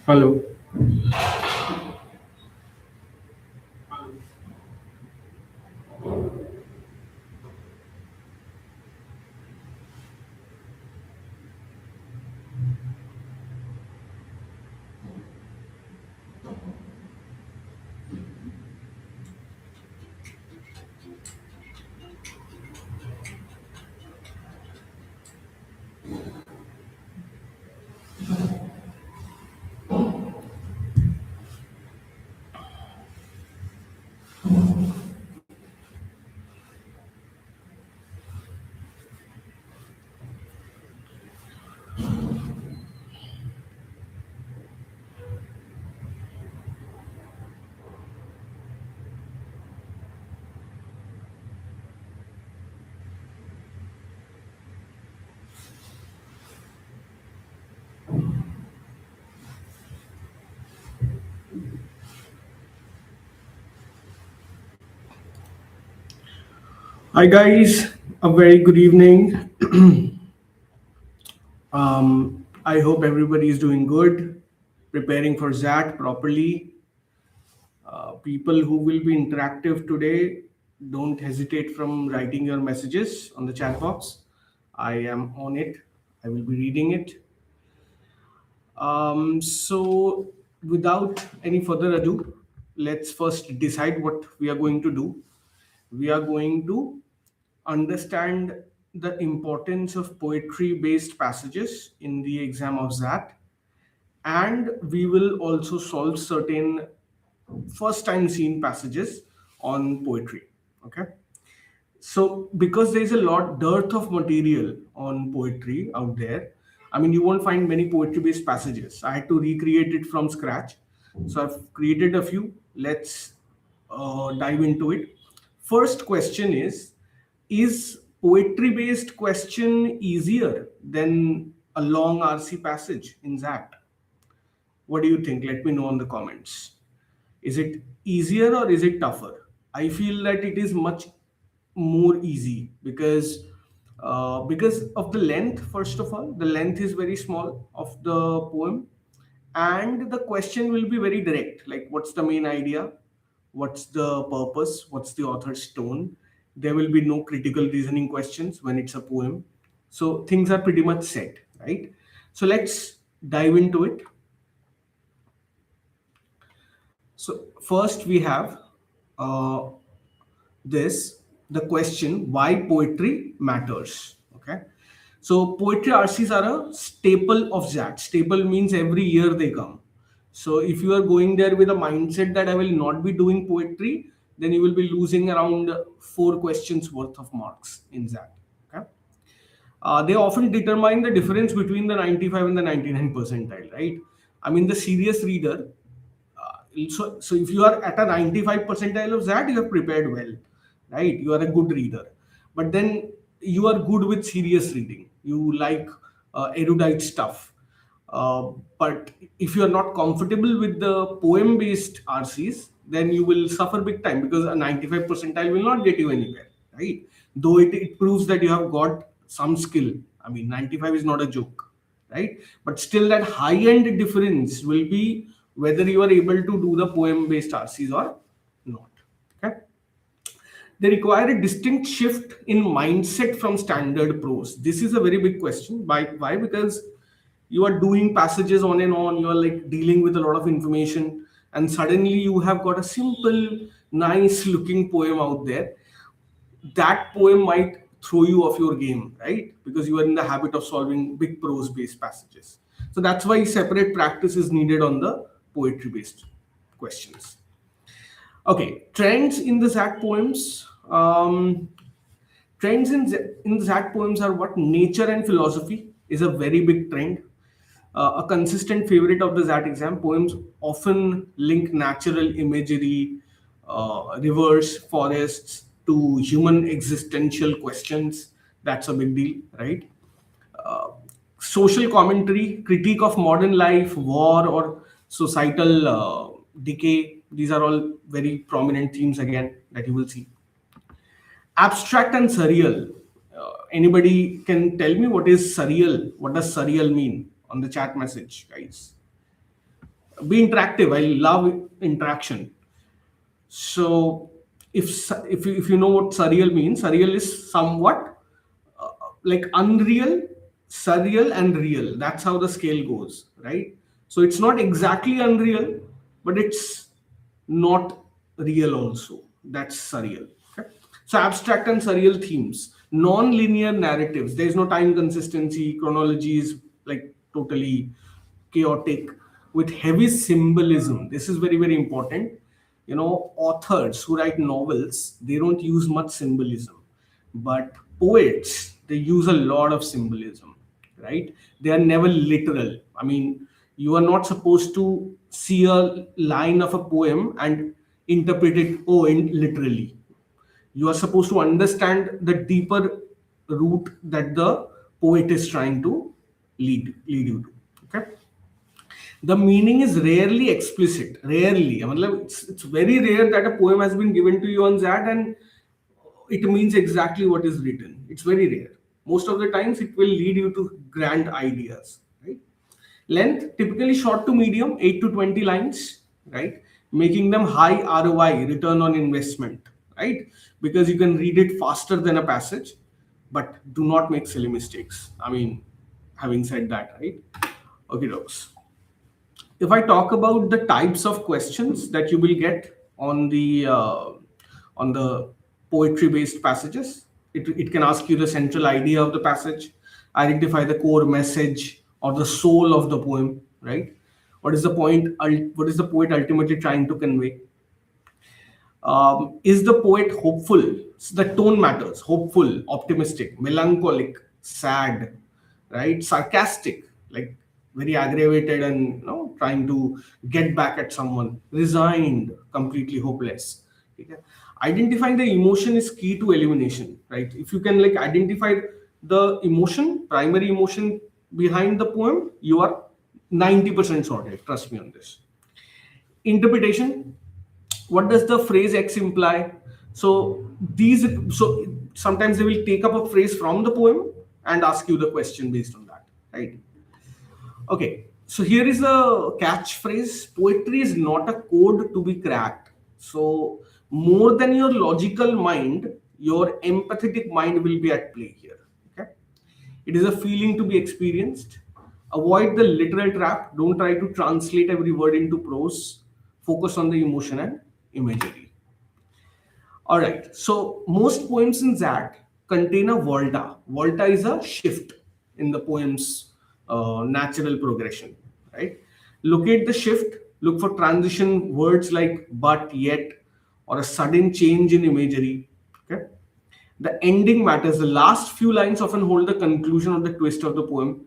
Hello. Hi guys, a very good evening. I hope everybody is doing good, preparing for XAT properly. People who will be interactive today, don't hesitate from writing your messages on the chat box. I am on it. I will be reading it. So without any further ado, let's first decide what we are going to do. We are going to understand the importance of poetry based passages in the exam of XAT, and we will also solve certain first time seen passages on poetry. Okay, so because there's a lot dearth of material on poetry out there, I mean, you won't find many poetry based passages. I had to recreate it from scratch, so I've created a few. Let's dive into it. First question is poetry based question easier than a long RC passage in XAT? What do you think? Let me know in the comments. Is it easier or is it tougher? I feel that it is much more easy because of the length. First of all, the length is very small of the poem, and the question will be very direct. Like, what's the main idea? What's the purpose? What's the author's tone? There will be no critical reasoning questions when it's a poem. So things are pretty much set, right? So let's dive into it. So first we have uh, this the question why poetry matters. Okay, so poetry RCs are a staple of XAT. Staple means every year they come. So if you are going there with a mindset that I will not be doing poetry, then you will be losing around 4 questions worth of marks in XAT. Okay, they often determine the difference between the 95 and the 99 percentile, right? I mean, the serious reader, so if you are at a 95 percentile of that, you have prepared well, right? You are a good reader. But then you are good with serious reading. You like erudite stuff. But if you are not comfortable with the poem based RCs, then you will suffer big time because a 95 percentile will not get you anywhere, right? Though it proves that you have got some skill. I mean, 95 is not a joke, right? But still, that high end difference will be whether you are able to do the poem based RCs or not. Okay, they require a distinct shift in mindset from standard prose. This is a very big question. Why? Because you are doing passages on and on, you are like dealing with a lot of information, and suddenly you have got a simple, nice looking poem out there. That poem might throw you off your game, right? Because you are in the habit of solving big prose based passages. So that's why separate practice is needed on the poetry based questions. Okay, trends in the XAT poems. Trends in the XAT poems are what? Nature and philosophy is a very big trend. A consistent favorite of the XAT exam, poems often link natural imagery, rivers, forests to human existential questions. That's a big deal, right? Uh, Social commentary, critique of modern life, war, or societal decay. These are all very prominent themes again that you will see. Abstract and surreal. Anybody can tell me what is surreal? What does surreal mean? on the chat message, guys. Be interactive. I love interaction. So if you know what surreal means, surreal is somewhat like unreal, surreal, and real. That's how the scale goes, right? So it's not exactly unreal, but it's not real also. That's surreal. Okay? So abstract and surreal themes, non-linear narratives. There is no time consistency. Chronology is like totally chaotic with heavy symbolism. This is very, very important. Authors who write novels, they don't use much symbolism, but poets, they use a lot of symbolism, right? They are never literal. I mean, you are not supposed to see a line of a poem and interpret it literally. You are supposed to understand the deeper route that the poet is trying to lead you to. Okay, the meaning is rarely explicit. Rarely. I mean, like, it's very rare that a poem has been given to you on that and it means exactly what is written. It's very rare. Most of the times, it will lead you to grand ideas. Right? Length typically short to medium, 8 to 20 lines, right? Making them high ROI, return on investment, right? Because you can read it faster than a passage, but do not make silly mistakes. I mean, having said that, right? Okay, dogs. If I talk about the types of questions that you will get on the poetry-based passages, it can ask you the central idea of the passage, identify the core message or the soul of the poem, right? What is the point? What is the poet ultimately trying to convey? Is the poet hopeful? The tone matters. Hopeful, optimistic, melancholic, sad, right? Sarcastic, like very aggravated and trying to get back at someone. Resigned, completely hopeless. Okay? Identifying the emotion is key to elimination, right? If you can like identify the emotion, primary emotion behind the poem, you are 90% sorted. Trust me on this. Interpretation, what does the phrase X imply? So sometimes they will take up a phrase from the poem and ask you the question based on that, right? Okay, so here is a catchphrase: poetry is not a code to be cracked. So more than your logical mind, your empathetic mind will be at play here. Okay, it is a feeling to be experienced. Avoid the literal trap. Don't try to translate every word into prose. Focus on the emotion and imagery. All right. So most poems in XAT contain a volta. Volta is a shift in the poem's natural progression. Right. Locate the shift. Look for transition words like but, yet, or a sudden change in imagery. Okay. The ending matters. The last few lines often hold the conclusion or the twist of the poem.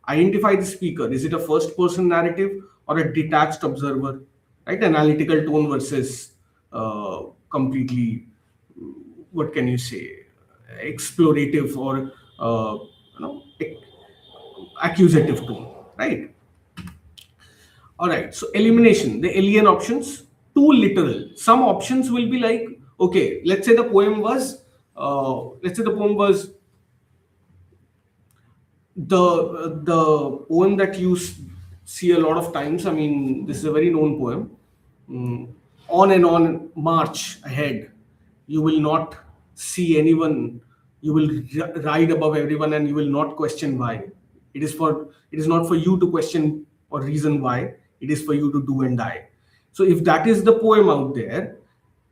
Identify the speaker. Is it a first person narrative or a detached observer? Right? Analytical tone versus completely, what can you say, explorative or accusative tone. Right? All right. So elimination, the alien options, too literal. Some options will be like, okay, let's say the poem was the poem that you see a lot of times. I mean, this is a very known poem. On and on, march ahead. You will not see anyone. You will ride above everyone, and you will not question why. It is not for you to question or reason why. It is for you to do and die. So if that is the poem out there,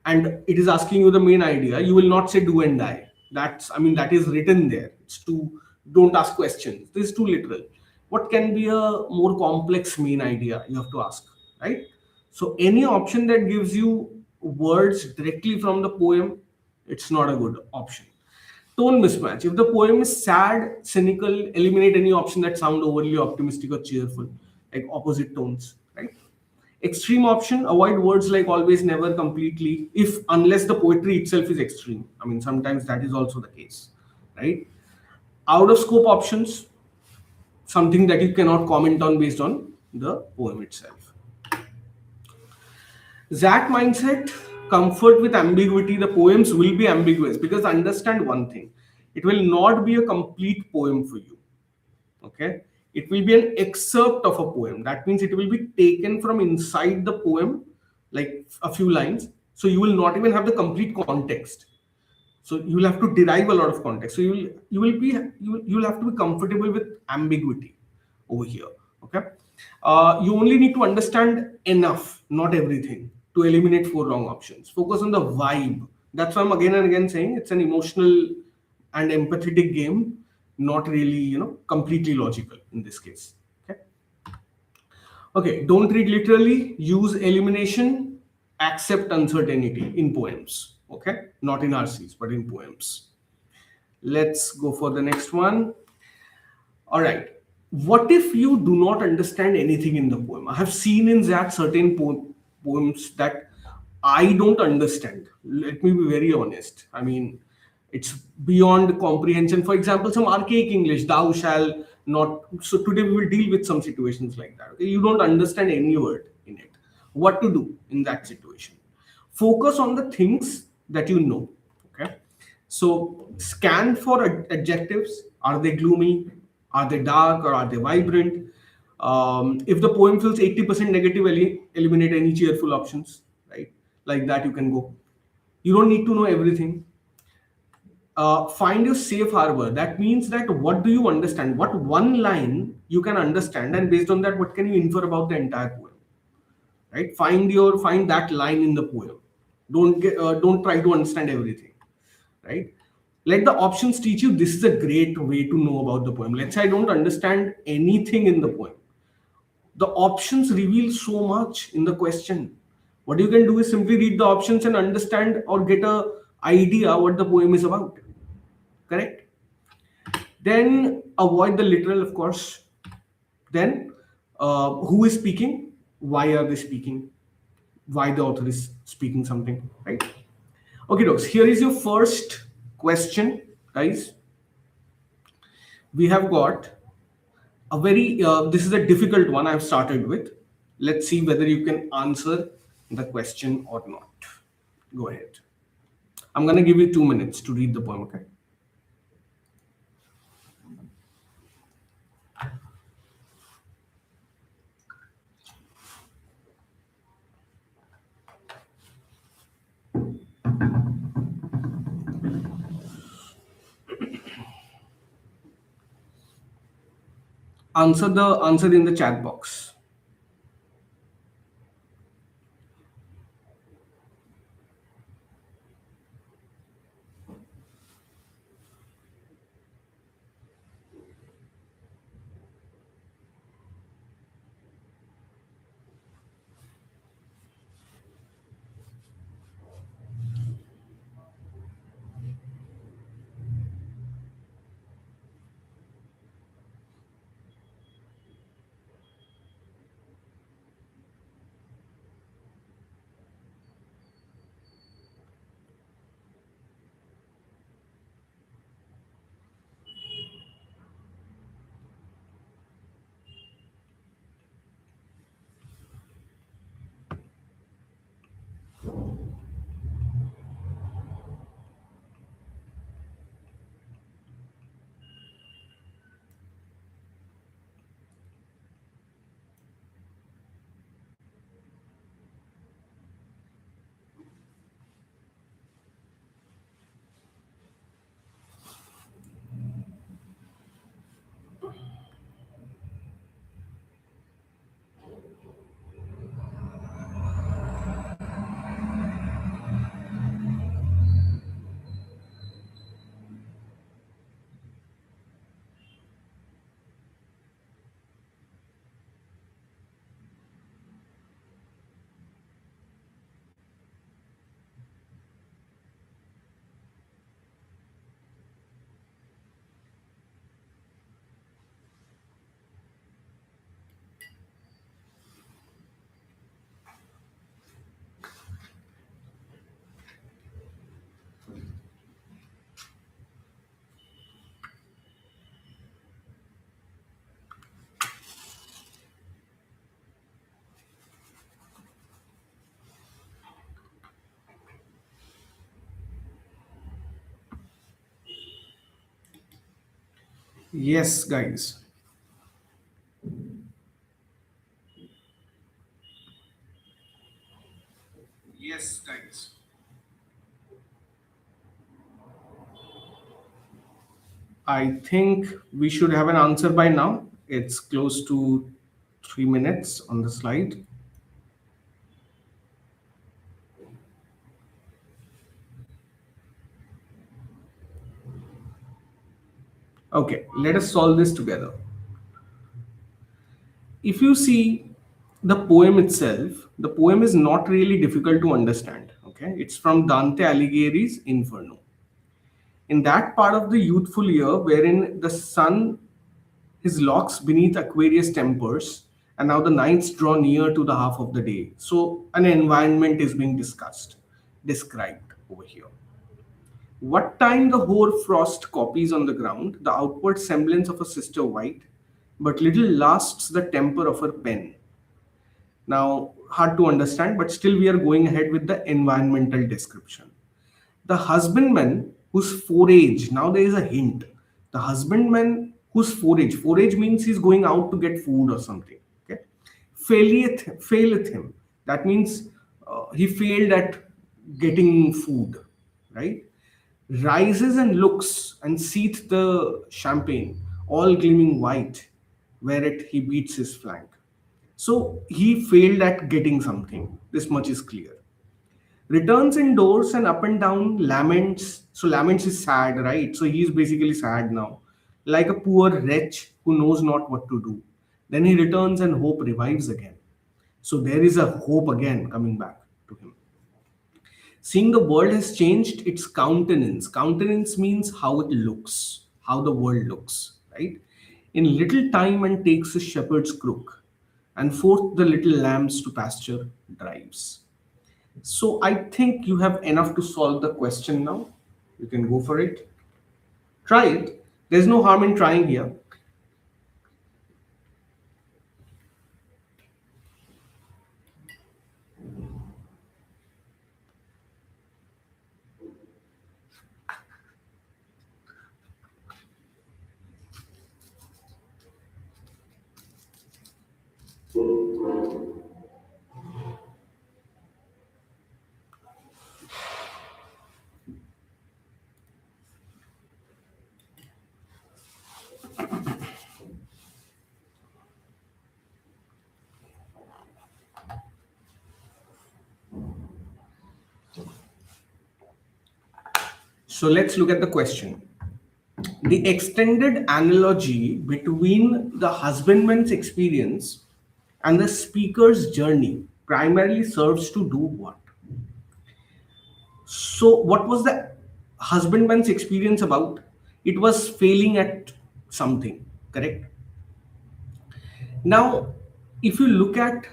and it is asking you the main idea, you will not say do and die. That is written there. It's to don't ask questions. This is too literal. What can be a more complex main idea? You have to ask, right? So any option that gives you words directly from the poem, it's not a good option. Tone mismatch. If the poem is sad, cynical, eliminate any option that sound overly optimistic or cheerful, like opposite tones, right? Extreme option, avoid words like always, never, completely, if unless the poetry itself is extreme. I mean, sometimes that is also the case, right? Out of scope options, something that you cannot comment on based on the poem itself. That mindset, comfort with ambiguity. The poems will be ambiguous because understand one thing, it will not be a complete poem for you. Okay, It will be an excerpt of a poem. That means it will be taken from inside the poem, like a few lines. So you will not even have the complete context. So you will have to derive a lot of context. So you will have to be comfortable with ambiguity over here. Okay. You only need to understand enough, not everything, to eliminate four wrong options. Focus on the vibe. That's why I'm again and again saying it's an emotional and empathetic game, not really, completely logical in this case. Okay. Okay. Don't read literally. Use elimination. Accept uncertainty in poems. Okay. Not in RCs, but in poems. Let's go for the next one. All right. What if you do not understand anything in the poem? I have seen in that certain poems that I don't understand. Let me be very honest. I mean, it's beyond comprehension. For example, some archaic English, thou shall not. So today we will deal with some situations like that. Okay? You don't understand any word in it. What to do in that situation? Focus on the things that you know. Okay. So scan for adjectives. Are they gloomy? Are they dark or are they vibrant? If the poem feels 80% negative, eliminate any cheerful options, right? Like that, you can go. You don't need to know everything. Find your safe harbor. That means that what do you understand? What one line you can understand, and based on that, what can you infer about the entire poem? Right? Find that line in the poem. Don't try to understand everything. Right? Let the options teach you. This is a great way to know about the poem. Let's say I don't understand anything in the poem. The options reveal so much in the question. What you can do is simply read the options and understand or get a idea what the poem is about. Correct? Then avoid the literal, of course. Then who is speaking? Why are they speaking? Why the author is speaking something, right? Okay, dogs. Here is your first question, guys. We have got a very this is a difficult one I've started with. Let's see whether you can answer the question or not. Go ahead. I'm gonna give you 2 minutes to read the poem. Okay. Answer in the chat box. Yes, guys. I think we should have an answer by now. It's close to 3 minutes on the slide. Okay, let us solve this together. If you see the poem itself, the poem is not really difficult to understand. Okay, it's from Dante Alighieri's Inferno. In that part of the youthful year wherein the sun his locks beneath Aquarius tempers, and now the nights draw near to the half of the day. So an environment is being described over here. What time the hoar frost copies on the ground the outward semblance of a sister white, but little lasts the temper of her pen. Now, hard to understand, but still we are going ahead with the environmental description. The husbandman whose forage, now there is a hint. The husbandman whose forage means he's going out to get food or something. Okay, faileth him. That means he failed at getting food, right? Rises and looks and seeth the champagne, all gleaming white, whereat he beats his flank. So he failed at getting something. This much is clear. Returns indoors and up and down laments. So laments is sad, right? So he's basically sad now, like a poor wretch who knows not what to do. Then he returns and hope revives again. So there is a hope again coming back to him. Seeing the world has changed its countenance. Countenance means how it looks, how the world looks, right? In little time and takes a shepherd's crook, and forth the little lambs to pasture drives. So I think you have enough to solve the question now. You can go for it. Try it. There's no harm in trying here. So let's look at the question. The extended analogy between the husbandman's experience and the speaker's journey primarily serves to do what? So, what was the husbandman's experience about? It was failing at something, correct? Now, if you look at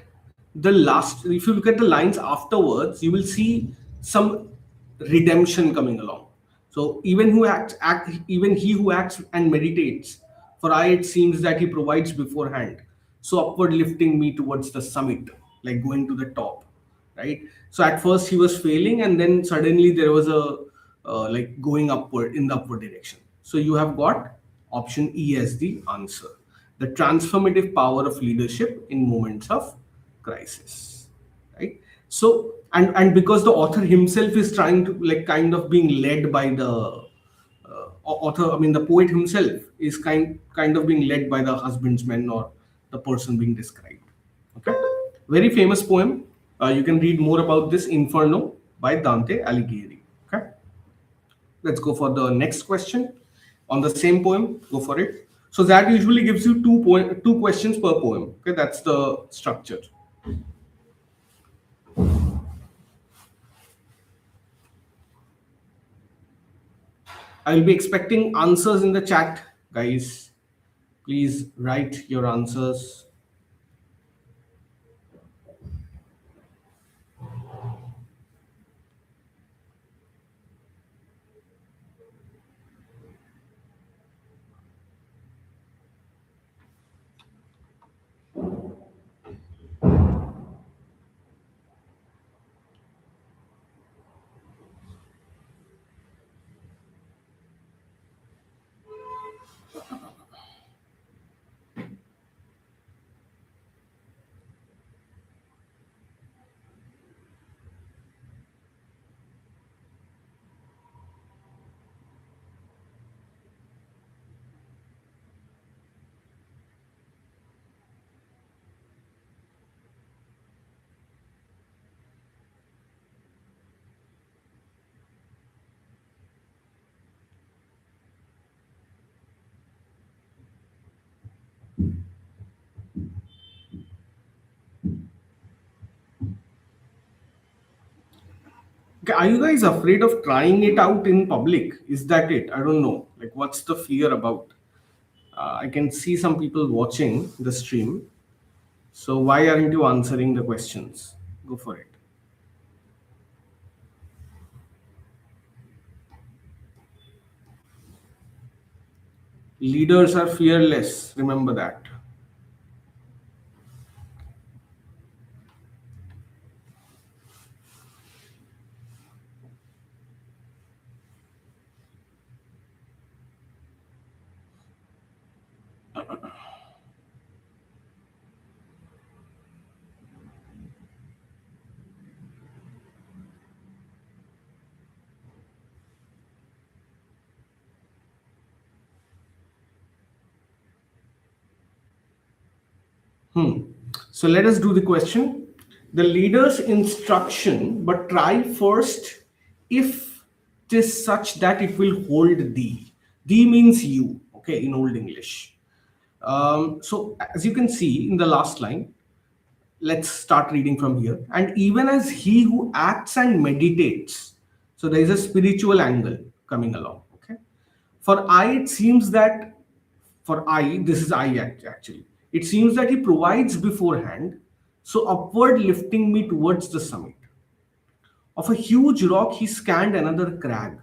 if you look at the lines afterwards, you will see some redemption coming along. So even he who acts and meditates, for I it seems that he provides beforehand. So upward lifting me towards the summit, like going to the top, right? So at first he was failing, and then suddenly there was a like going upward in the upward direction. So you have got option E as the answer, the transformative power of leadership in moments of crisis, right? So and because the author himself is trying to like kind of being led by the author, I mean the poet himself is kind of being led by the husbandman or the person being described. Okay, very famous poem. You can read more about this Inferno by Dante Alighieri. Okay, let's go for the next question on the same poem. Go for it. So that usually gives you two questions per poem. Okay, that's the structure. I will be expecting answers in the chat, guys. Please write your answers. Okay, are you guys afraid of trying it out in public? Is that it? I don't know. Like, what's the fear about? I can see some people watching the stream. So, why aren't you answering the questions? Go for it. Leaders are fearless. Remember that. Hmm. So let us do the question. The leader's instruction, but try first if it is such that it will hold thee. Thee means you, okay, in Old English. So as you can see in the last line, let's start reading from here. And even as he who acts and meditates, so there is a spiritual angle coming along, okay. For I, it seems that for I, this is actually. It seems that he provides beforehand, so upward lifting me towards the summit. Of a huge rock, he scanned another crag,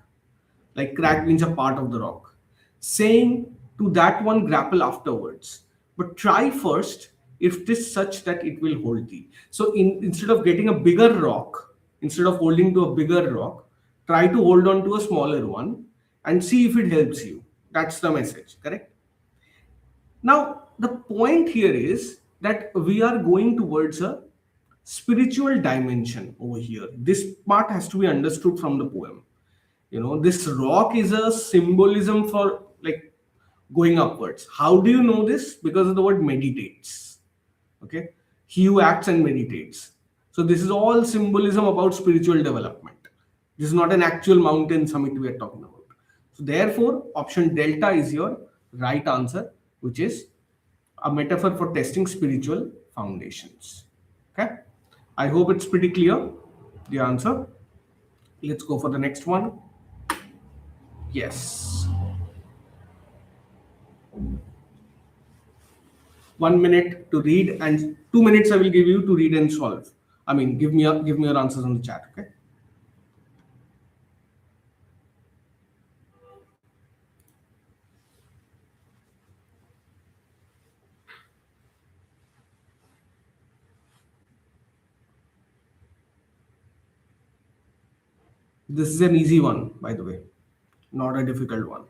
like crag means a part of the rock, saying to that one grapple afterwards, but try first if 'tis such that it will hold thee. So instead of getting a bigger rock, instead of holding to a bigger rock, try to hold on to a smaller one and see if it helps you. That's the message, correct? Now, the point here is that we are going towards a spiritual dimension over here. This part has to be understood from the poem. You know, this rock is a symbolism for like going upwards. How do you know this? Because of the word meditates. Okay, he who acts and meditates. So, this is all symbolism about spiritual development. This is not an actual mountain summit we are talking about. So, therefore, option delta is your right answer, which is a metaphor for testing spiritual foundations. Okay, I hope it's pretty clear the answer. Let's go for the next one. Yes. 1 minute to read and 2 minutes I will give you to read and solve. I mean, give me your answers on the chat. Okay. This is an easy one, by the way, not a difficult one.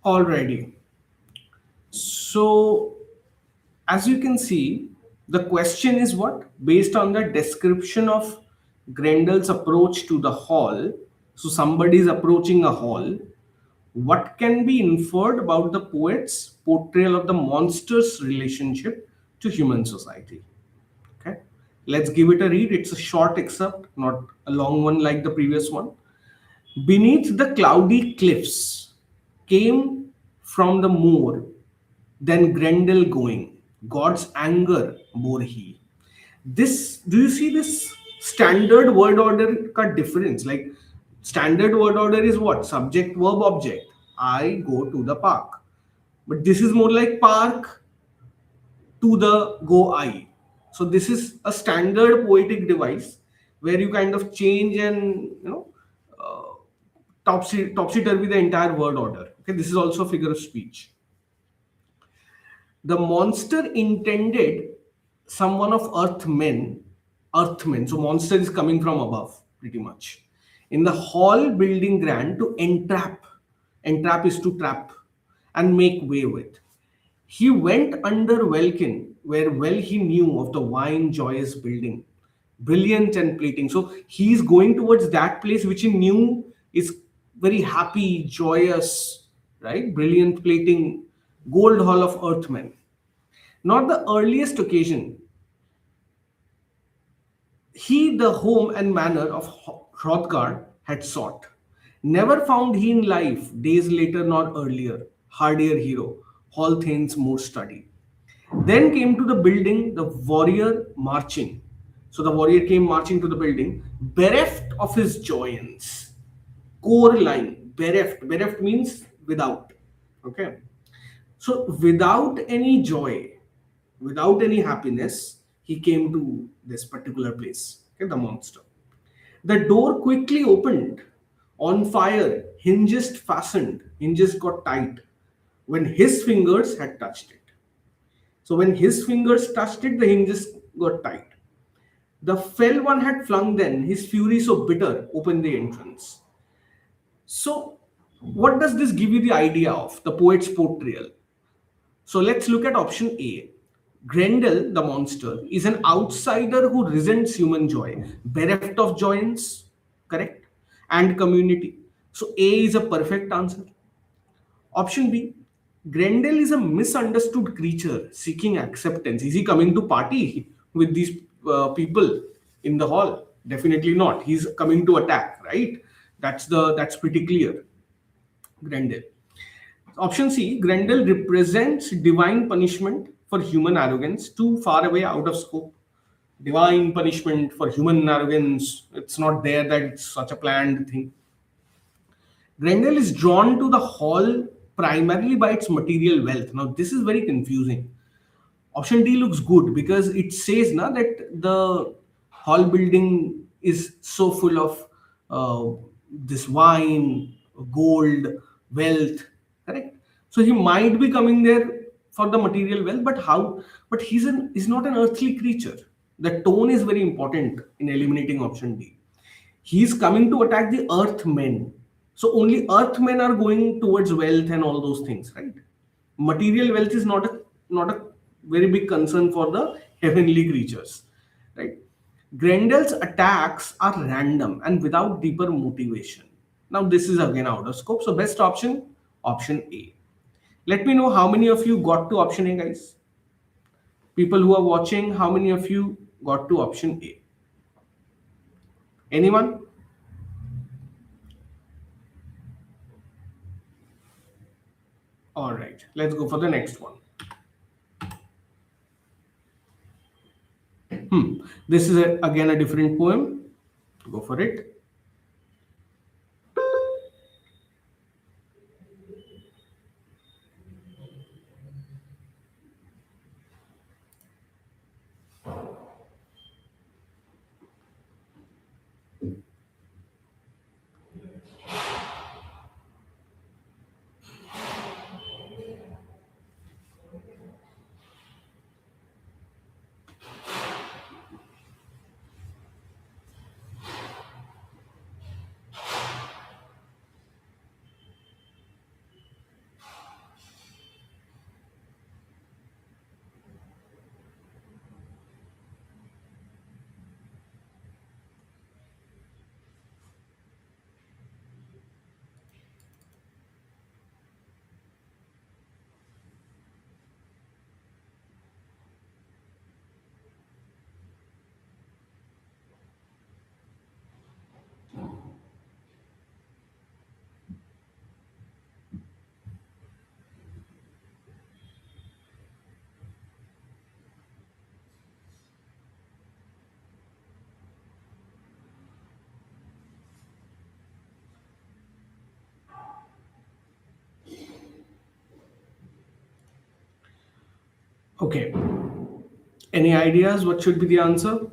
Alrighty. So, as you can see, the question is what? Based on the description of Grendel's approach to the hall. So, somebody is approaching a hall. What can be inferred about the poet's portrayal of the monster's relationship to human society? Okay, let's give it a read. It's a short excerpt, not a long one like the previous one. Beneath the cloudy cliffs came from the moor, then Grendel going. God's anger bore he. This, do you see this standard word order ka difference? Like standard word order is what? Subject, verb, object. I go to the park. But this is more like park to the go I. So this is a standard poetic device where you kind of change and uh, topsy turvy the entire word order. Okay, this is also a figure of speech. The monster intended someone of earthmen. So monster is coming from above, pretty much. In the hall building grand to entrap. Entrap is to trap and make way with. He went under welkin, where well he knew of the wine joyous building, brilliant and plating. So he's going towards that place which he knew is very happy, joyous, right? Brilliant plating, gold hall of earthmen. Not the earliest occasion, he the home and manor of Hrothgar had sought. Never found he in life, days later nor earlier, hardier hero, Hallthane's more study. Then came to the building the warrior marching. So the warrior came marching to the building, bereft of his joyance. Core line, bereft. Bereft means without. Okay. So without any joy, without any happiness, he came to this particular place, okay, the monster. The door quickly opened, on fire, hinges fastened, hinges got tight when his fingers had touched it. So when his fingers touched it, the hinges got tight. The fell one had flung then, his fury so bitter, opened the entrance. So, what does this give you the idea of? The poet's portrayal. So let's look at option A. Grendel, the monster, is an outsider who resents human joy, bereft of joyance, correct? And community. So A is a perfect answer. Option B. Grendel is a misunderstood creature seeking acceptance. Is he coming to party with these people in the hall? Definitely not. He's coming to attack, right? That's pretty clear. Grendel. Option C, Grendel represents divine punishment for human arrogance, too far away, out of scope. Divine punishment for human arrogance, it's not there that it's such a planned thing. Grendel is drawn to the hall primarily by its material wealth. Now, this is very confusing. Option D looks good because it says na, that the hall building is so full of this wine, gold, wealth, correct? So he might be coming there for the material wealth, but how? But he's not an earthly creature. The tone is very important in eliminating option D. He's coming to attack the earthmen. So only earthmen are going towards wealth and all those things, right? Material wealth is not a very big concern for the heavenly creatures, right? Grendel's attacks are random and without deeper motivation. Now this is again out of scope. So best option, option A. Let me know how many of you got to option A, guys. People who are watching, how many of you got to option A? Anyone? All right, let's go for the next one. This is again a different poem. Go for it. Okay. Any ideas what should be the answer?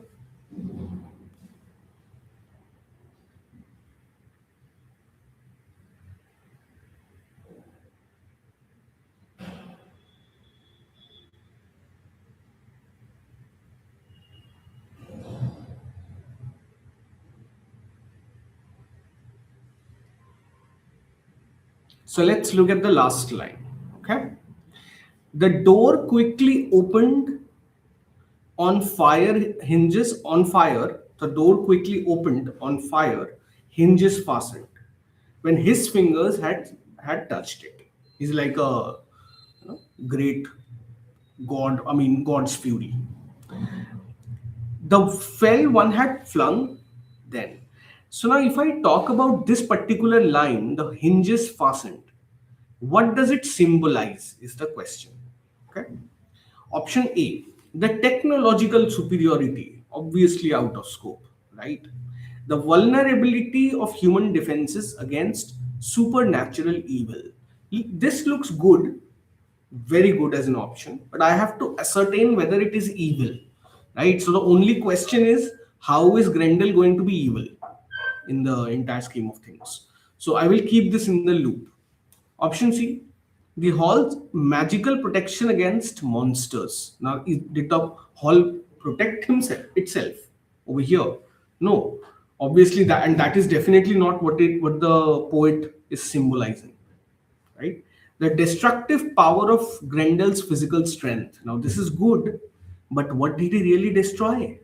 So let's look at the last line. Okay. The door quickly opened on fire, hinges on fire. The door quickly opened on fire, hinges fastened. When his fingers had touched it. He's like a great god. I mean, God's fury. The fell one had flung then. So now, if I talk about this particular line, the hinges fastened. What does it symbolize? Is the question. Okay. Option A, the technological superiority, obviously out of scope, right? The vulnerability of human defenses against supernatural evil. This looks good, very good as an option, but I have to ascertain whether it is evil, right? So the only question is, how is Grendel going to be evil in the entire scheme of things? So I will keep this in the loop. Option C, the hall's magical protection against monsters. Now, did the hall protect himself itself over here? No, obviously that, and that is definitely not what the poet is symbolizing, right? The destructive power of Grendel's physical strength. Now, this is good, but what did he really destroy?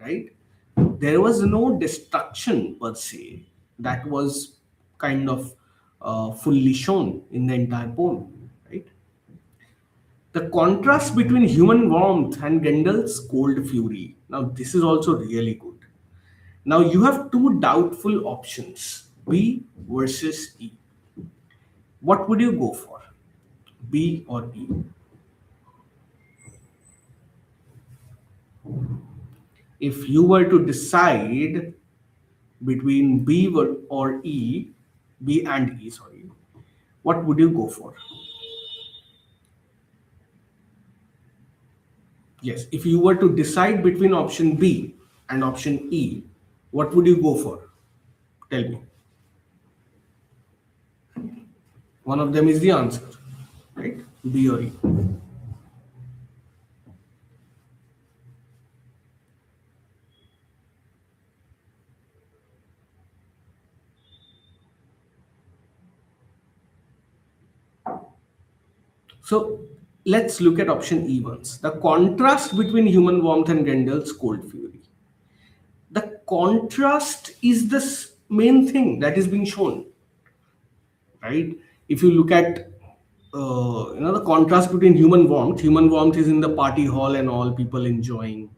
Right? There was no destruction per se that was kind of fully shown in the entire poem, right? The contrast between human warmth and Grendel's cold fury. Now, this is also really good. Now, you have two doubtful options, B versus E. What would you go for? B or E? If you were to decide between or E, B and E, sorry, what would you go for? Yes, if you were to decide between option B and option E, what would you go for? Tell me. One of them is the answer, right? B or E. So let's look at option E once. The contrast between human warmth and Grendel's cold fury. The contrast is the main thing that is being shown, right? If you look at the contrast between human warmth is in the party hall and all people enjoying,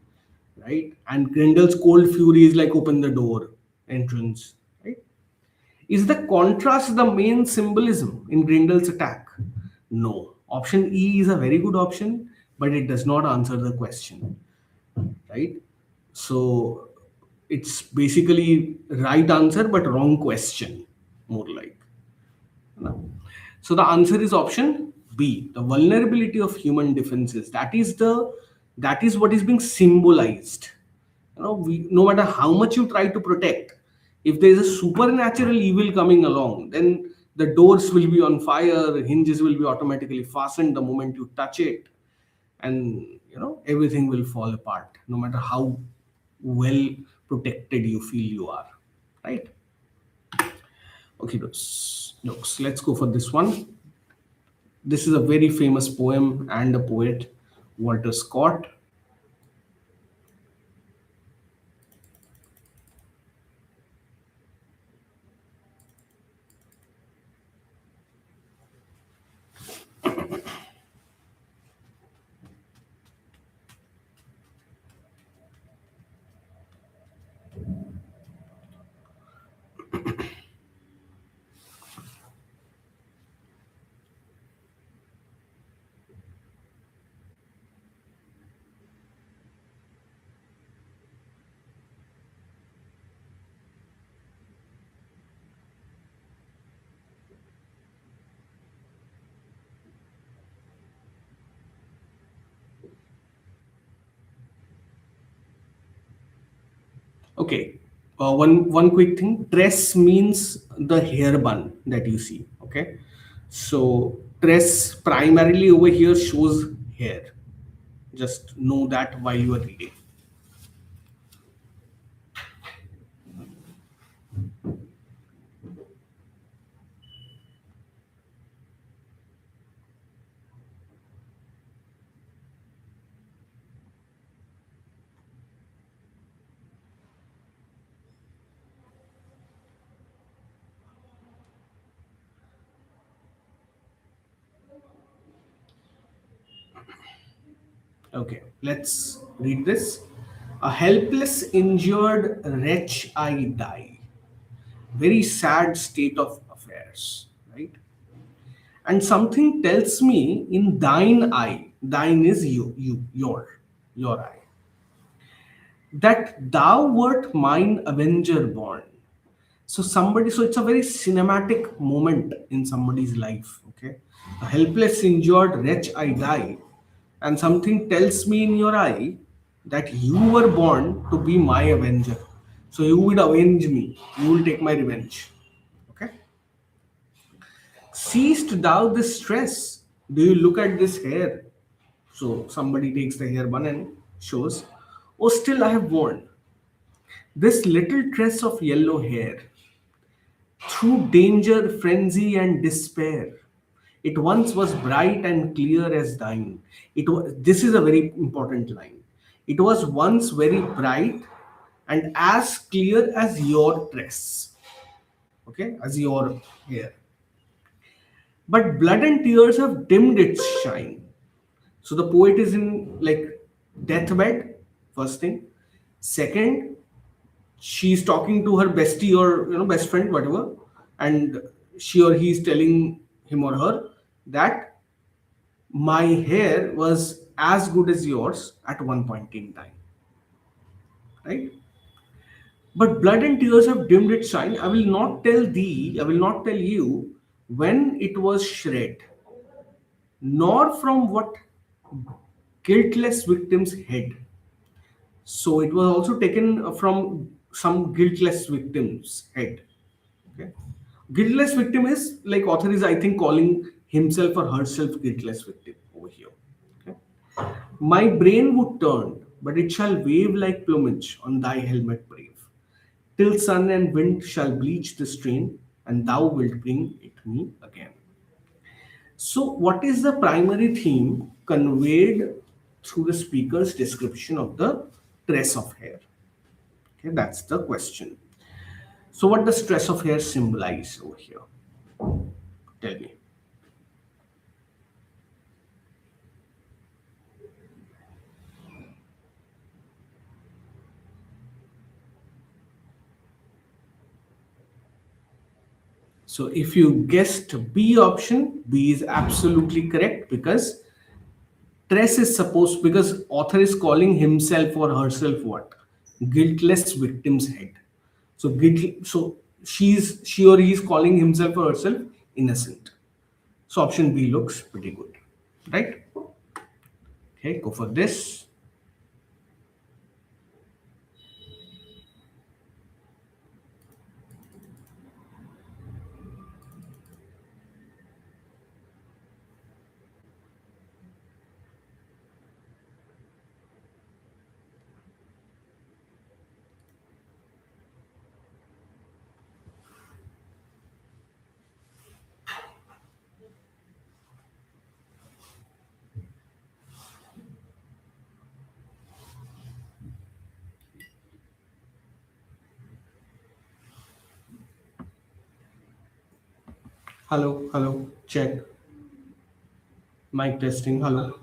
right? And Grendel's cold fury is like open the door entrance, right? Is the contrast the main symbolism in Grendel's attack? No. Option E is a very good option, but it does not answer the question, right? So it's basically right answer but wrong question, more like. No. So the answer is option B, the vulnerability of human defenses. That is what is being symbolized. No matter how much you try to protect, if there is a supernatural evil coming along, then the doors will be on fire, hinges will be automatically fastened the moment you touch it, and everything will fall apart, no matter how well protected you feel you are, right? Okay, looks. Let's go for this one. This is a very famous poem and a poet, Walter Scott. Okay. One quick thing. Tress means the hair bun that you see. Okay. So tress primarily over here shows hair. Just know that while you are reading. Okay. Let's read this. A helpless, injured wretch I die. Very sad state of affairs, right? And something tells me in thine eye, thine is your eye, that thou wert mine avenger born. So it's a very cinematic moment in somebody's life. Okay, a helpless, injured wretch I die, and something tells me in your eye that you were born to be my avenger. So you would avenge me. You will take my revenge. Okay. Seest thou this stress? Do you look at this hair? So somebody takes the hair bun and shows, oh, still I have worn this little tress of yellow hair through danger, frenzy, and despair. It once was bright and clear as thine. It was, this is a very important line. It was once very bright and as clear as your tress, okay, as your hair. But blood and tears have dimmed its shine. So the poet is in like deathbed, first thing. Second, she's talking to her bestie or best friend, whatever, and she or he is telling him or her that my hair was as good as yours at one point in time, right? But blood and tears have dimmed its shine. I will not tell thee, I will not tell you when it was shred, nor from what guiltless victim's head. So it was also taken from some guiltless victim's head. Okay. Guiltless victim is like author is I think calling himself or herself guiltless victim over here. Okay. My brain would turn, but it shall wave like plumage on thy helmet brave, till sun and wind shall bleach the strain, and thou wilt bring it me again. So, what is the primary theme conveyed through the speaker's description of the tress of hair? Okay, that's the question. So, what does tress of hair symbolize over here? Tell me. So, if you guessed B option, B is absolutely correct because tress is supposed because author is calling himself or herself what? Guiltless victim's head. So she or he is calling himself or herself innocent. So option B looks pretty good, right? Okay, go for this. Hello, hello, check. Mic testing. Hello.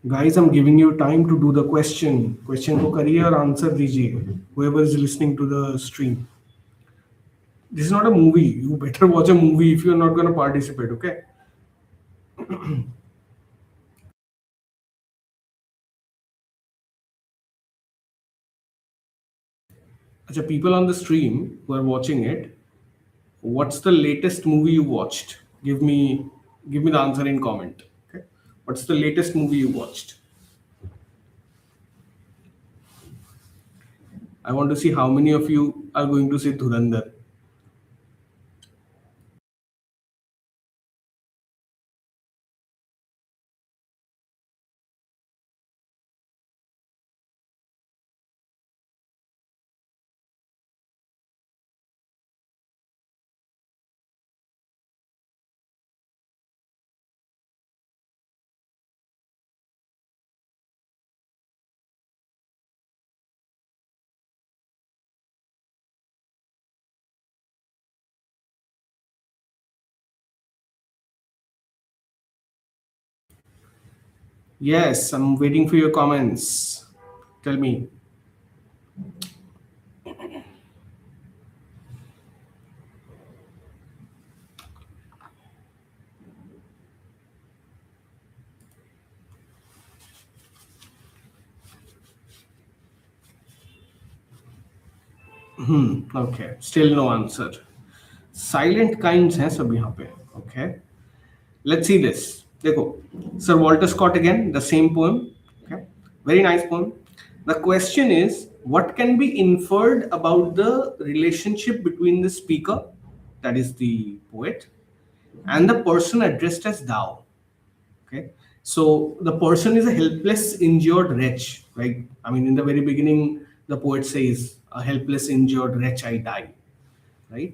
Guys, I'm giving you time to do the question को करिए और answer दीजिए, whoever is listening to the stream. This is not a movie. You better watch a movie if you're not going to participate, okay? Acha, people on the stream who are watching it, what's the latest movie you watched? Give me the answer in comment. Okay. What's the latest movie you watched? I want to see how many of you are going to say Dhurandhar. Yes, I'm waiting for your comments. Tell me. Okay, still no answer. Silent kinds हैं सब यहाँ पे. Okay. Let's see this. देखो, Sir Walter Scott again, the same poem. Okay, very nice poem. The question is, what can be inferred about the relationship between the speaker, that is the poet, and the person addressed as thou? Okay, so the person is a helpless, injured wretch, right? I mean, in the very beginning, the poet says, "A helpless, injured wretch, I die," right?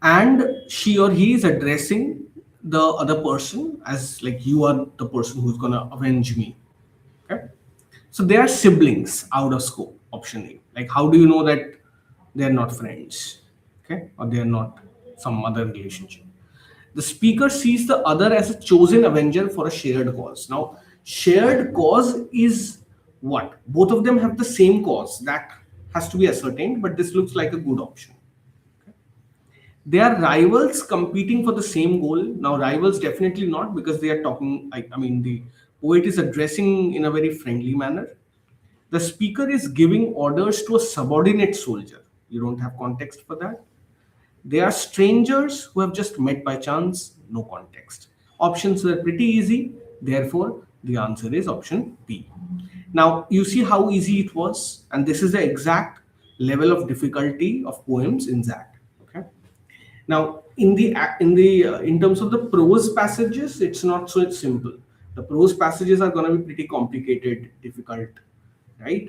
And she or he is addressing the other person as like, you are the person who's gonna avenge me. Okay, so they are siblings out of scope. Option A. Like, how do you know that they are not friends? Okay, or they are not some other relationship? The speaker sees the other as a chosen avenger for a shared cause. Now, shared cause is what? Both of them have the same cause. That has to be ascertained, but this looks like a good option. They are rivals competing for the same goal. Now, rivals definitely not, because they are talking. I mean, the poet is addressing in a very friendly manner. The speaker is giving orders to a subordinate soldier. You don't have context for that. They are strangers who have just met by chance. No context. Options were pretty easy. Therefore, the answer is option B. Now, you see how easy it was, and this is the exact level of difficulty of poems in XAT. Okay. Now, in terms of the prose passages, it's not so simple. The prose passages are going to be pretty complicated, difficult, right?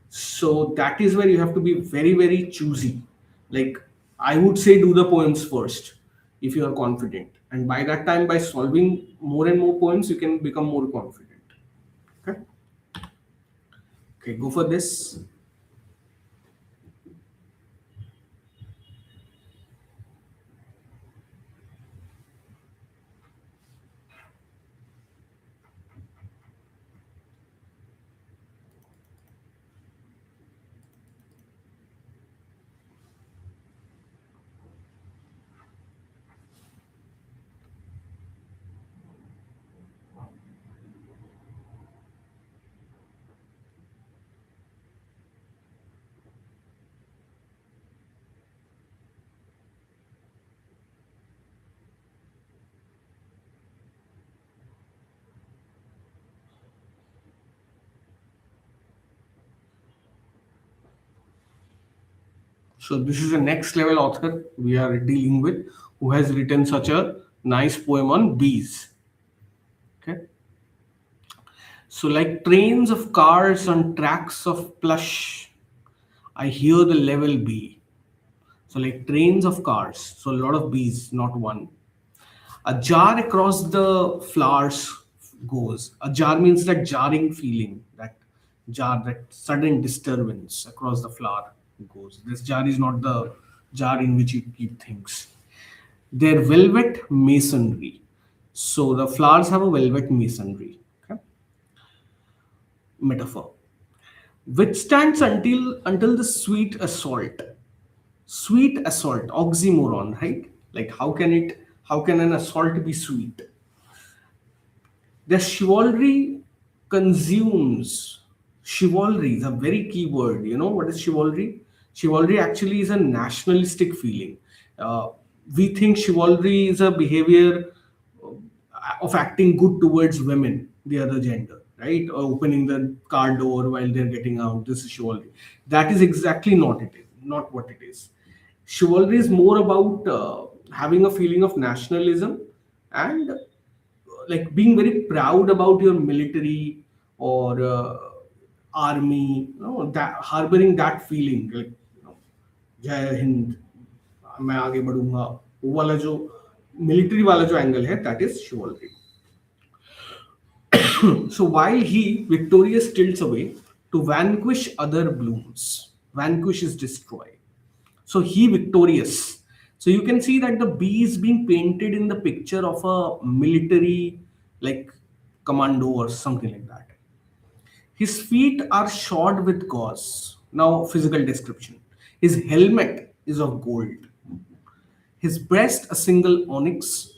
So that is where you have to be very, very choosy. Like, I would say, do the poems first if you are confident, and by that time, by solving more and more poems, you can become more confident. Okay. Okay, go for this. So this is a next level author we are dealing with, who has written such a nice poem on bees. Okay. So, like trains of cars on tracks of plush, I hear the level bee. So, like trains of cars, so a lot of bees, not one. A jar across the flowers goes. A jar means that jarring feeling, that jar, that sudden disturbance across the flower goes. This jar is not the jar in which you keep things. Their velvet masonry. So the flowers have a velvet masonry. Okay? metaphor. Withstands until the sweet assault. Sweet assault, oxymoron, right? Like how can an assault be sweet? The chivalry consumes. Chivalry is a very key word. You know what is chivalry? Chivalry actually is a nationalistic feeling. Uh, we think chivalry is a behavior of acting good towards women, the other gender, right? Or opening the car door while they're getting out. This is chivalry. That is exactly not what it is. Chivalry is more about having a feeling of nationalism and like being very proud about your military or army, that harboring that feeling like जय हिंद, मैं आगे बढ़ूंगा, वो वाला जो military वाला जो angle है, that is chivalry. So while he victorious tilts away to vanquish other blooms, vanquish is destroy. So he victorious. So you can see that the bee is being painted in the picture of a military like commando or something like that. His feet are shod with gauze. Now physical description. His helmet is of gold. His breast a single onyx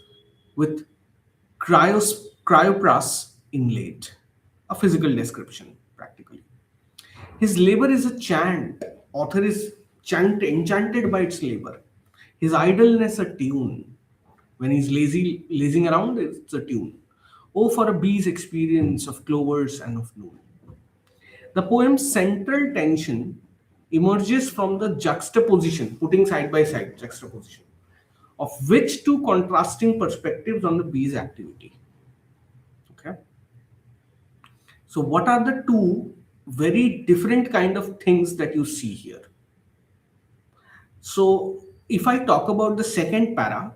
with cryopras inlaid. A physical description practically. His labor is a chant. Author is enchanted by its labor. His idleness a tune. When he's lazing around, it's a tune. Oh, for a bee's experience of clovers and of noon. The poem's central tension emerges from the juxtaposition, putting side by side juxtaposition, of which two contrasting perspectives on the bee's activity. Okay. So, what are the two very different kind of things that you see here? So, if I talk about the second para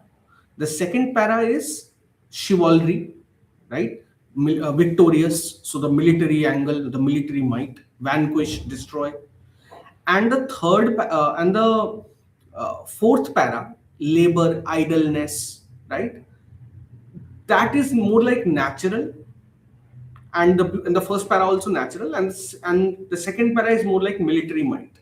is chivalry, right? Victorious, so the military angle, the military might, vanquish, destroy. And the fourth para, labor, idleness, right? That is more like natural, and the first para also natural, and the second para is more like military might.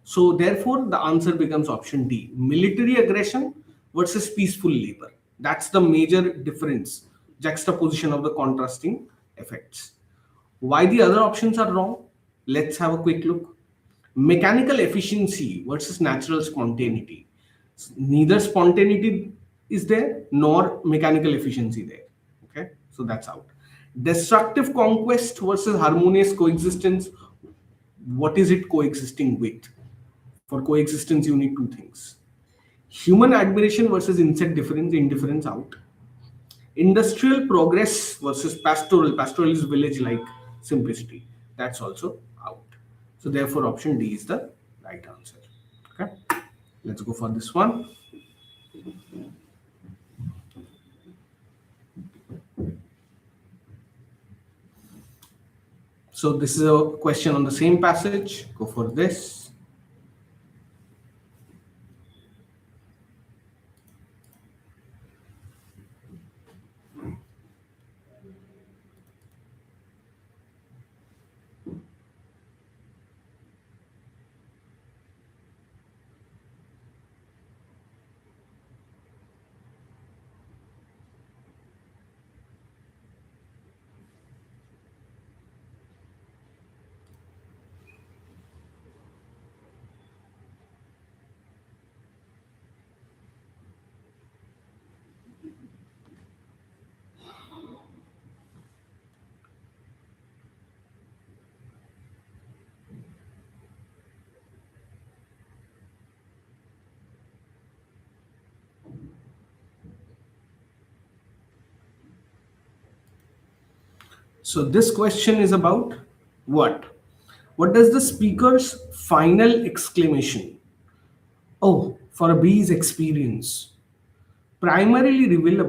So therefore, the answer becomes option D: military aggression versus peaceful labor. That's the major difference, juxtaposition of the contrasting effects. Why the other options are wrong? Let's have a quick look. Mechanical efficiency versus natural spontaneity. Neither spontaneity is there nor mechanical efficiency there. Okay, so that's out. Destructive conquest versus harmonious coexistence. What is it coexisting with? For coexistence, you need two things: human admiration versus insect indifference out. Industrial progress versus pastoral. Pastoral is village-like simplicity. That's also out. So therefore, option D is the right answer. Okay, let's go for this one. So this is a question on the same passage. Go for this. So this question is about what? What does the speaker's final exclamation, oh, for a bee's experience, primarily reveal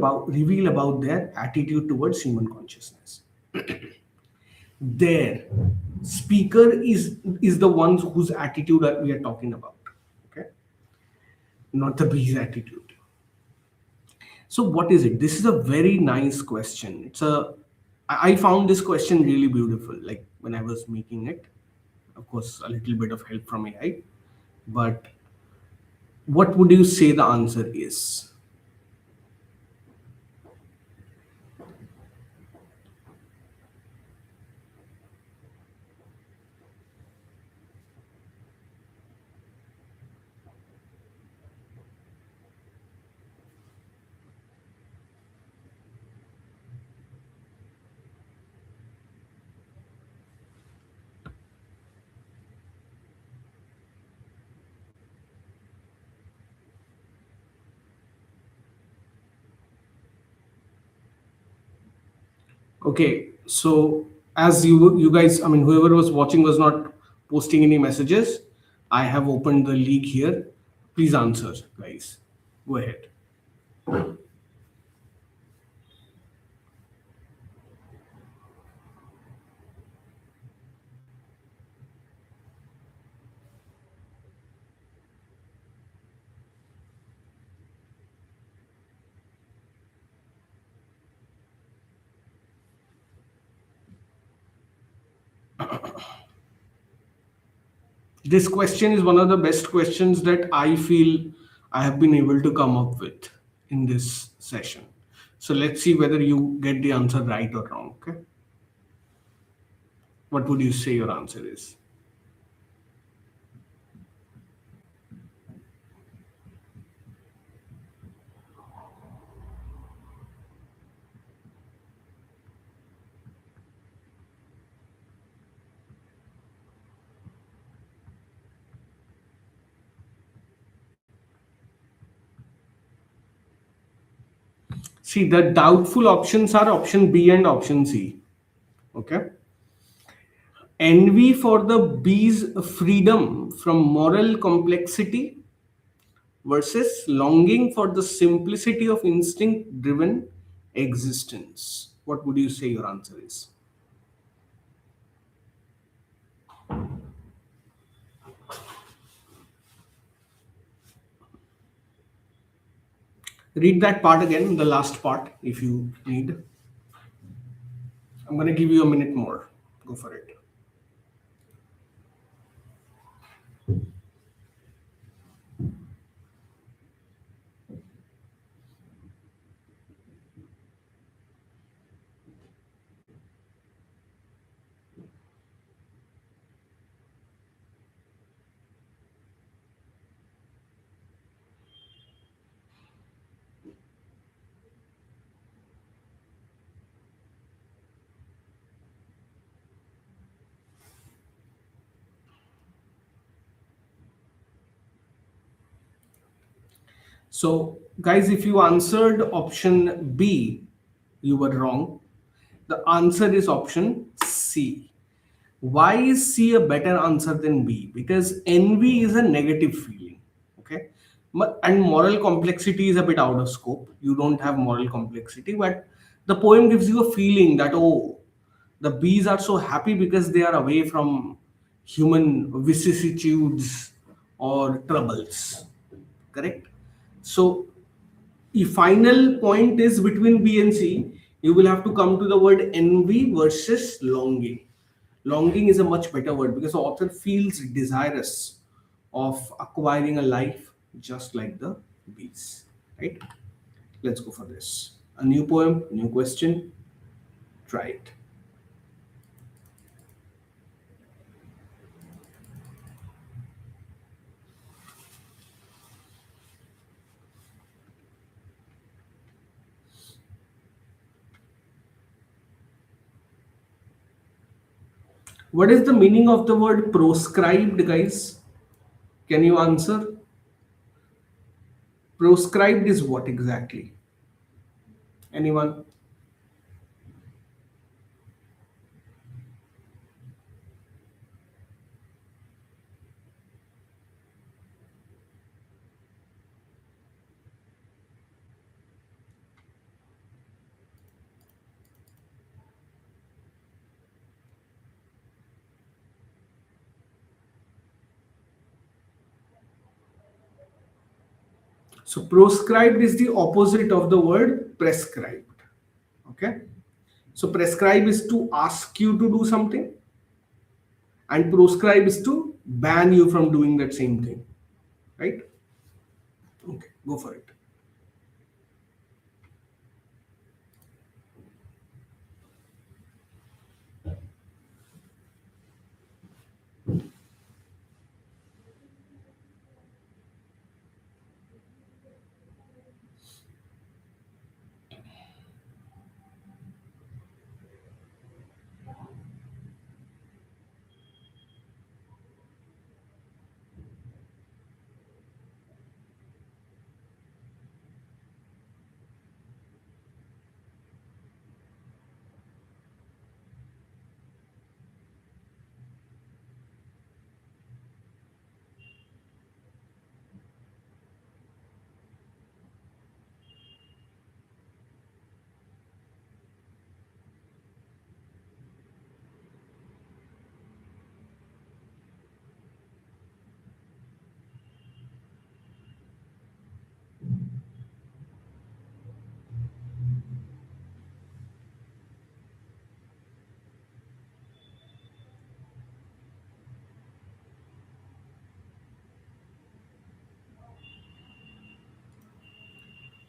about their attitude towards human consciousness? Their speaker is the ones whose attitude we are talking about. Okay, not the bee's attitude. So what is it? This is a very nice question. I found this question really beautiful. Like when I was making it. Of course, a little bit of help from AI. But what would you say the answer is? Okay, so as you guys, I mean, whoever was watching was not posting any messages. I have opened the league here. Please answer, guys. Go ahead. This question is one of the best questions that I feel I have been able to come up with in this session. So let's see whether you get the answer right or wrong. Okay. What would you say your answer is? See, the doubtful options are option B and option C. Okay. Envy for the bee's freedom from moral complexity versus longing for the simplicity of instinct driven existence. What would you say your answer is? Read that part again, the last part, if you need. I'm going to give you a minute more. Go for it. So, guys, if you answered option B, you were wrong. The answer is option C. Why is C a better answer than B? Because envy is a negative feeling. Okay. And moral complexity is a bit out of scope. You don't have moral complexity, but the poem gives you a feeling that, oh, the bees are so happy because they are away from human vicissitudes or troubles. Correct? So the final point is between B and C, you will have to come to the word envy versus longing. Longing is a much better word because the author feels desirous of acquiring a life just like the bees. Right? Let's go for this. A new poem, new question. Try it. What is the meaning of the word proscribed, guys? Can you answer? Proscribed is what exactly? Anyone? So proscribed is the opposite of the word prescribed. Okay. So prescribe is to ask you to do something. and proscribe is to ban you from doing that same thing, right? Okay, go for it.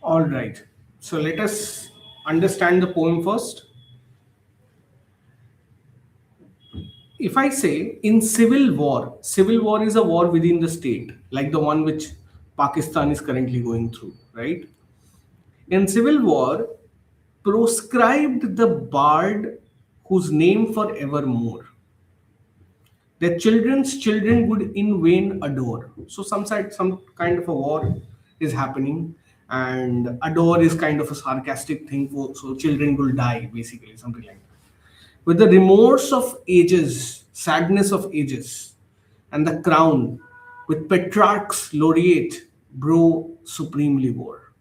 All right. So let us understand the poem first. If I say in civil war is a war within the state, like the one which Pakistan is currently going through, right? In civil war, proscribed the bard whose name forevermore their children's children would in vain adore. So some kind of a war is happening, and adore is kind of a sarcastic thing for so children will die, basically, something like that. With the remorse of ages, sadness of ages, and the crown, with Petrarch's laureate, bro supremely wore.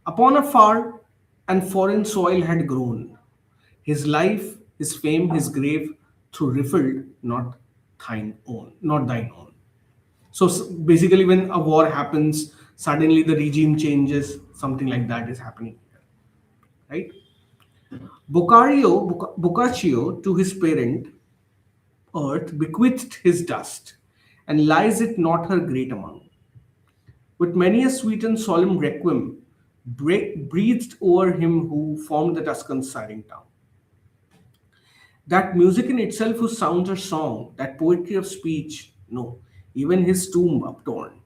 Upon a far and foreign soil had grown his life, his fame, his grave, through rifled, not thine own. So basically, when a war happens, suddenly the regime changes. Something like that is happening here, right? Boccaccio to his parent earth bequeathed his dust, and lies it not her great among. With many a sweet and solemn requiem breathed over him who formed the Tuscan siren town. That music in itself whose sounds are song, that poetry of speech, no, even his tomb uptorn,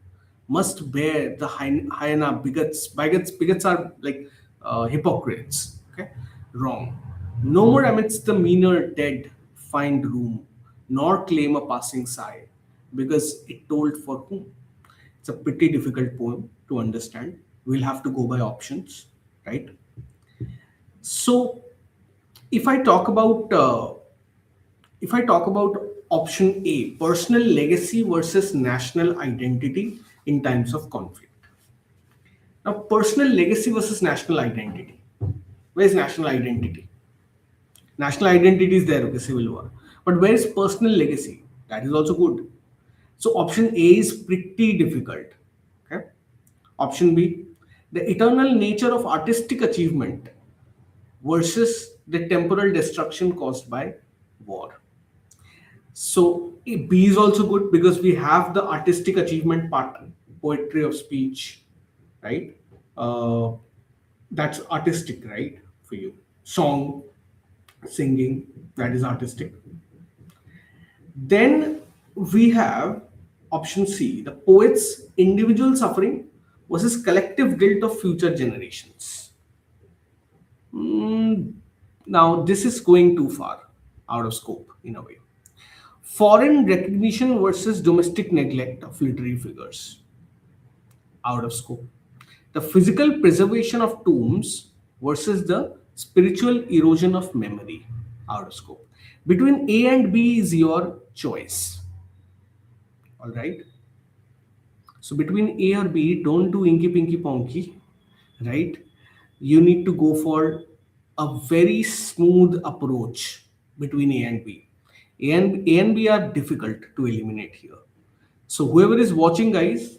must bear the hyena bigots. Bigots are like hypocrites. Okay, wrong. No more amidst the meaner dead find room, nor claim a passing sigh, because it told for whom. It's a pretty difficult poem to understand. We'll have to go by options, right? So, if I talk about option A, personal legacy versus national identity in times of conflict. Now, personal legacy versus national identity. Where is national identity? National identity is there, okay, civil war. But where is personal legacy? That is also good. So option A is pretty difficult. Okay. Option B, the eternal nature of artistic achievement versus the temporal destruction caused by war. So B is also good because we have the artistic achievement part, poetry of speech, right? Uh, that's artistic, right? For you, song, singing, that is artistic. Then we have option C, the poet's individual suffering versus collective guilt of future generations. Now, this is going too far out of scope in a way. Foreign recognition versus domestic neglect of literary figures, out of scope. The physical preservation of tombs versus the spiritual erosion of memory, out of scope. Between A and B is your choice. All right. So between A or B, don't do inky pinky ponky, right? You need to go for a very smooth approach between A and B. A and B are difficult to eliminate here. So whoever is watching, guys,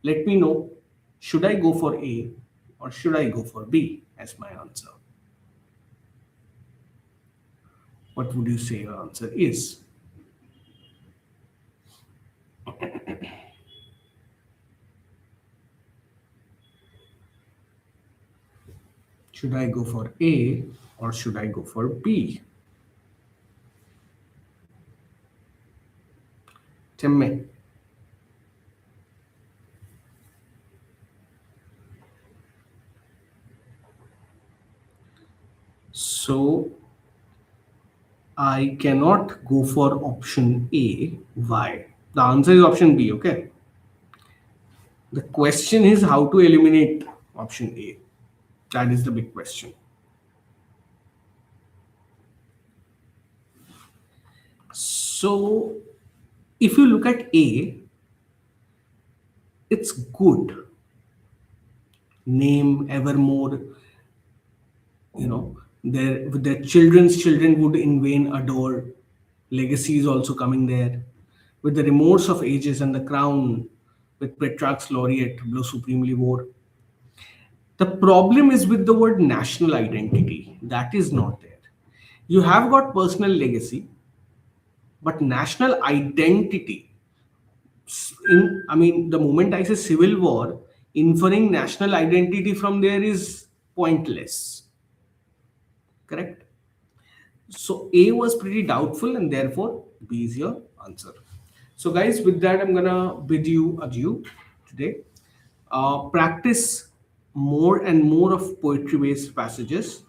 let me know, should I go for A or should I go for B as my answer? What would you say your answer is? Should I go for A or should I go for B? Timme. So I cannot go for option A. Why? The answer is option B, okay? The question is how to eliminate option A. That is the big question. So if you look at A, it's good. Name evermore, their children's children would in vain adore. Legacy is also coming there. With the remorse of ages and the crown, with Petrarch's laureate, blow supremely wore. The problem is with the word national identity. That is not there. You have got personal legacy, but national identity. The moment I say civil war, inferring national identity from there is pointless. Correct? So A was pretty doubtful, and therefore B is your answer. So, guys, with that, I'm gonna bid you adieu today. Practice more and more of poetry-based passages.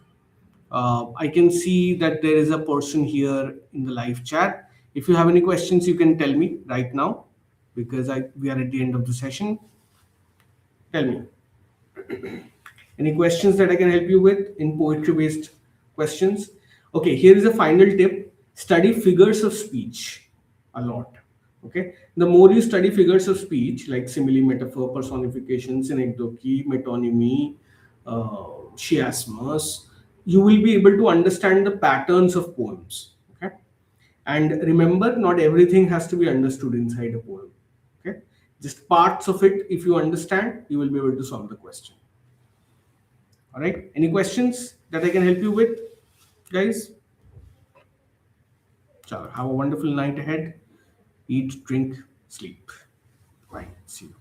I can see that there is a person here in the live chat. If you have any questions, you can tell me right now because we are at the end of the session. Tell me. Any questions that I can help you with in poetry based questions? Okay, here is a final tip. Study figures of speech a lot. Okay, the more you study figures of speech like simile, metaphor, personification, synecdoche, metonymy, chiasmus, you will be able to understand the patterns of poems. Okay, and remember, not everything has to be understood inside a poem. Okay, just parts of it, if you understand, you will be able to solve the question. All right. Any questions that I can help you with, guys? Chalo, have a wonderful night ahead. Eat, drink, sleep. Bye. See you.